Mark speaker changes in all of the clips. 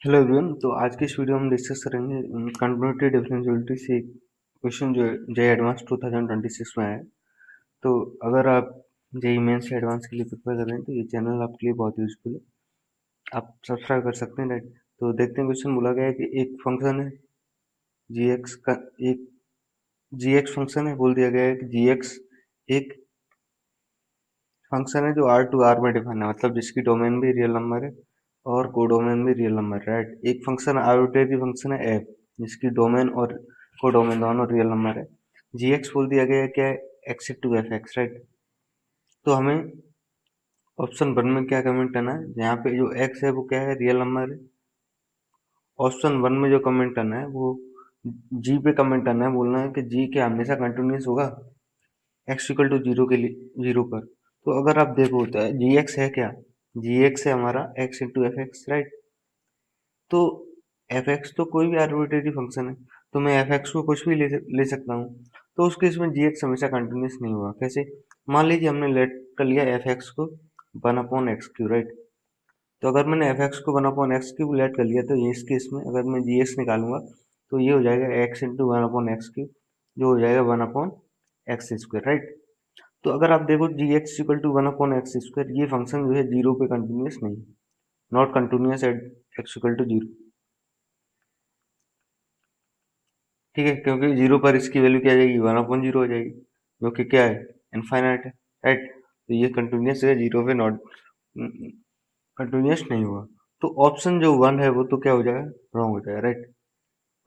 Speaker 1: Hello everyone. तो आज की इस वीडियो में हम डिस्कस करेंगे कंटिन्यूटी डिफरेंशियबिलिटी से एक क्वेश्चन जो जे एडवांस 2026 में आया है। तो अगर आप जे मेंस एडवांस के लिए प्रिपेयर कर रहे हैं तो ये चैनल आपके लिए बहुत यूजफुल है, आप सब्सक्राइब कर सकते हैं। राइट, तो देखते हैं। क्वेश्चन बोला गया है कि एक फंक्शन है जी एक्स का, एक जी एक्स फंक्शन है। बोल दिया गया है कि जी एक्स एक फंक्शन है जो आर टू आर में डिफाइन है, मतलब जिसकी डोमेन भी रियल नंबर है और कोडोमेन भी रियल नंबर है। राइट, एक फंक्शन आर्बिट्रेरी फंक्शन है एफ, जिसकी डोमेन और कोडोमेन दोनों रियल नंबर है। जी एक्स बोल दिया गया है क्या है, x to f x. Right, तो हमें ऑप्शन वन में क्या कमेंट करना है, यहाँ पे जो एक्स है वो क्या है, रियल नंबर है। ऑप्शन वन में जो कमेंट करना है वो जी पे कमेंट करना है, बोलना है कि जी क्या हमेशा कंटिन्यूस होगा एक्स इक्वल टू जीरो के लिए, जीरो पर। तो अगर आप देखो तो जी एक्स है क्या, जी एक्स है हमारा x into f x. Right, तो एफ एक्स तो कोई भी आर्बिट्रेरी फंक्शन है, तो मैं एफ एक्स को कुछ भी ले सकता हूँ। तो उस केस में जी एक्स हमेशा कंटिन्यूस नहीं होगा। कैसे, मान लीजिए हमने लेट कर लिया एफ एक्स को one upon x cube. Right, तो अगर मैंने एफ एक्स को one upon x cube let कर लिया तो ये इस केस में अगर मैं जी एक्स निकालूंगा तो ये हो जाएगा x into one upon x cube, जो हो जाएगा one upon x square. Right, तो अगर आप देखो g x equal to one upon x square, ये फंक्शन जो है जीरो पे कंटिन्यूस नहीं, not continuous at x equal to zero. ठीक है, क्योंकि जीरो पर इसकी वैल्यू क्या आ जाएगी, वन अपॉन जीरो हो जाएगी, जो कि क्या है, इनफाइनाइट है। राइट, तो ये कंटिन्यूस है, जीरो पे नॉट कंटिन्यूस नहीं हुआ। तो ऑप्शन जो वन है वो तो क्या हो जाएगा, रॉन्ग हो जाएगा। राइट,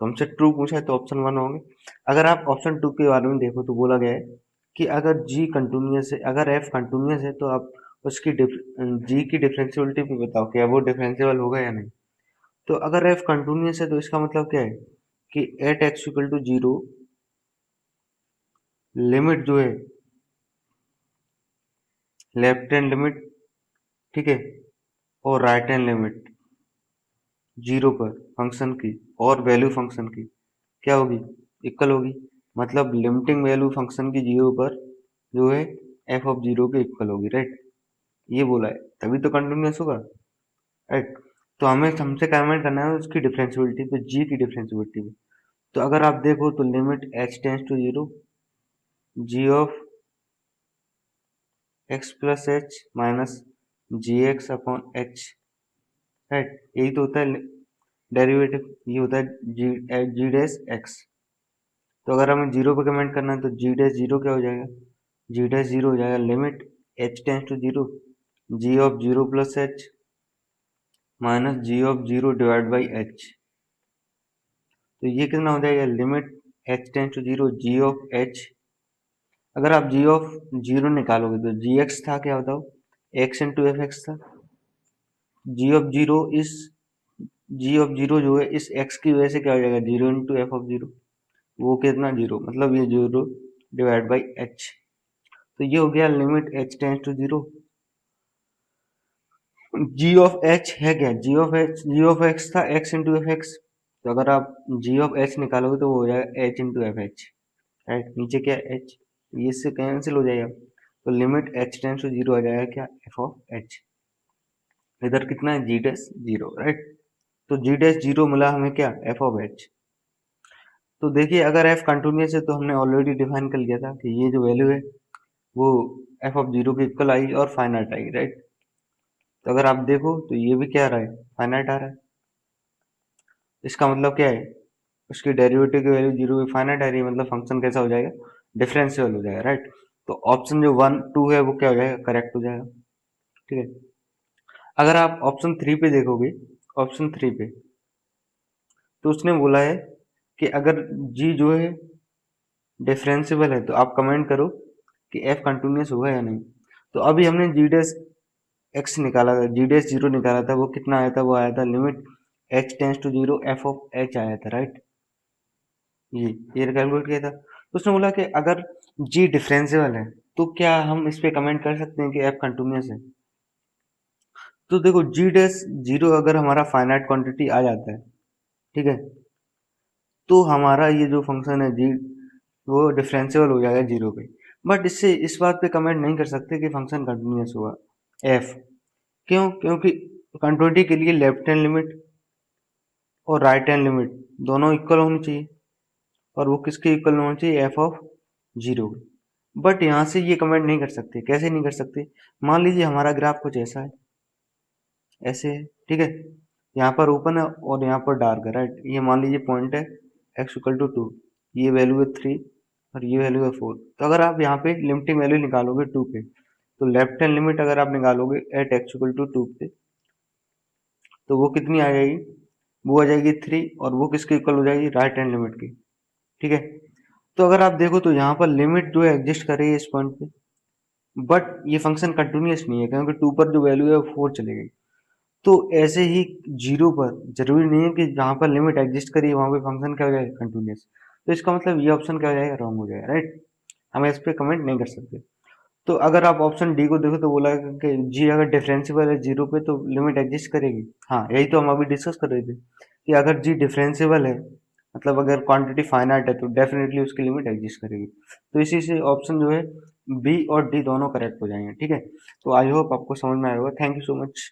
Speaker 1: तो हमसे ट्रू पूछा है तो ऑप्शन वन होंगे। अगर आप ऑप्शन टू के बारे में देखो तो बोला गया है कि अगर जी कंटिन्यूस है, अगर एफ कंटिन्यूस है तो आप उसकी जी की डिफरेंशियबिलिटी भी बताओ, क्या वो डिफरेंशियबल होगा या नहीं। तो अगर एफ कंटिन्यूस है तो इसका मतलब क्या है कि at x equal to zero limit जो है, लेफ्ट हैंड लिमिट, ठीक है, और राइट हैंड लिमिट जीरो पर फंक्शन की और वैल्यू फंक्शन की क्या होगी, इक्वल होगी। मतलब लिमिटिंग वैल्यू फंक्शन की जीरो पर जो है एफ ऑफ जीरो के इक्वल होगी। राइट, ये बोला है, तभी तो कंटिन्यूस होगा। राइट, तो हमें हमसे कमेंट करना है उसकी डिफरेंशियबिलिटी पे, जी की डिफरेंशियबिलिटी पे। तो अगर आप देखो तो limit h tends to zero g of x plus h minus g x upon h. Right, यही तो होता है डेरिवेटिव, ये होता है जी जी डैश एक्स। तो अगर हमें जीरो पे कमेंट करना है तो जी डैश जीरो क्या हो जाएगा, जी डैश जीरो हो जाएगा limit h tends to zero g of zero plus h minus g of zero divide by h. तो ये कितना हो जाएगा, limit h tends to zero g of h. अगर आप जी ऑफ जीरो निकालोगे तो जी एक्स था क्या बताओ, एक्स इंटू एफ एक्स था। जी ऑफ जीरो इस जी ऑफ जीरो जो है इस एक्स की वजह से क्या हो जाएगा, zero into F of zero, वो कितना जीरो, मतलब ये जीरो डिवाइड बाई एच। तो ये हो गया limit h tends to zero g of h है क्या, g of h, g of x था एक्स इंटू एफ एक्स। तो अगर आप जी ऑफ एच निकालोगे तो वो हो जाएगा H into F H. Right, नीचे क्या है एच, ये इससे कैंसिल हो जाएगा। तो limit h tends to zero आ जाएगा क्या, एफ ऑफ एच। इधर कितना है, जी डैश जीरो। राइट, तो जी डैश जीरो मिला हमें क्या, एफ ऑफ एच। तो देखिए अगर एफ कंटिन्यूस है तो हमने ऑलरेडी डिफाइन कर लिया था कि ये जो वैल्यू है वो एफ ऑफ जीरो के इक्वल आई और फाइनाइट आई। राइट, तो अगर आप देखो तो ये भी क्या आ रहा है, फाइनाइट आ रहा है। इसका मतलब क्या है, उसकी डेरिवेटिव की वैल्यू जीरो पे फाइनाइट आ रही है, मतलब फंक्शन कैसा हो जाएगा, डिफरेंशियल हो जाएगा। राइट, तो ऑप्शन जो वन टू है वो क्या हो जाएगा, करेक्ट हो जाएगा। ठीक है, अगर आप ऑप्शन थ्री पे देखोगे, ऑप्शन थ्री पे तो उसने बोला है कि अगर जी जो है डिफरेंशियबल है तो आप कमेंट करो कि एफ कंटिन्यूस होगा या नहीं। तो अभी हमने जी डैश एक्स निकाला था, जी डैश जीरो निकाला था, वो कितना आया था, वो आया था limit h tends to zero f of h आया था। राइट, ये कैलकुलेट किया था। तो उसने बोला कि अगर जी डिफरेंशियबल है तो क्या हम इस पे कमेंट कर सकते हैं कि एफ कंटिन्यूस है। तो देखो जी डैश जीरो अगर हमारा फाइनाइट क्वांटिटी आ जाता है, ठीक है, तो हमारा ये जो फंक्शन है जी वो डिफरेंशियबल हो जाएगा जीरो पे। बट इससे इस बात पे कमेंट नहीं कर सकते कि फंक्शन कंटिन्यूस हुआ एफ। क्यों, क्योंकि कंटिन्यूटी के लिए लेफ्ट हैंड लिमिट और राइट हैंड लिमिट दोनों इक्वल होनी चाहिए, और वो किसके इक्वल होना चाहिए, एफ ऑफ जीरो। बट यहाँ से ये कमेंट नहीं कर सकते। कैसे नहीं कर सकते, मान लीजिए हमारा ग्राफ कुछ ऐसा है, ऐसे है, ठीक है, यहाँ पर ओपन है और यहाँ पर डार्क है, राइट। ये मान लीजिए पॉइंट है एक्स इक्वल टू टू, ये वैल्यू है थ्री और ये वैल्यू है फोर। तो अगर आप यहाँ पे लिमिटिंग वैल्यू निकालोगे टू पे, तो लेफ्ट हैंड लिमिट अगर आप निकालोगे at x equal to two पे, तो वो कितनी आ जाएगी, वो आ जाएगी थ्री, और वो किसके इक्वल हो जाएगी, राइट हैंड लिमिट की, ठीक है। तो अगर आप देखो तो यहाँ पर लिमिट जो है एग्जिस्ट कर रही है इस पॉइंट पे, बट ये फंक्शन कंटिन्यूस नहीं है, क्योंकि टू पर जो वैल्यू है वो फोर चली गई। तो ऐसे ही जीरो पर जरूरी नहीं है कि जहां पर लिमिट एग्जिस्ट करी वहां पे फंक्शन क्या हो जाएगा, कंटिन्यूस। तो इसका मतलब ये ऑप्शन क्या हो जाएगा, रॉन्ग हो जाएगा, राइट। हम इस पे कमेंट नहीं कर सकते। तो अगर आप ऑप्शन डी को देखो तो बोला कि जी अगर डिफरेंशियल है जीरो पे तो लिमिट एग्जिस्ट करेगी। हाँ, यही तो हम अभी डिस्कस कर रहे थे कि अगर जी डिफरेंशियल है, मतलब अगर क्वांटिटी फाइनाइट है, तो डेफिनेटली उसकी लिमिट एग्जिस्ट करेगी। तो इसी से ऑप्शन जो है बी और डी दोनों करेक्ट हो जाएंगे, ठीक है। तो आई होप आपको समझ में आया होगा। Thank you so much.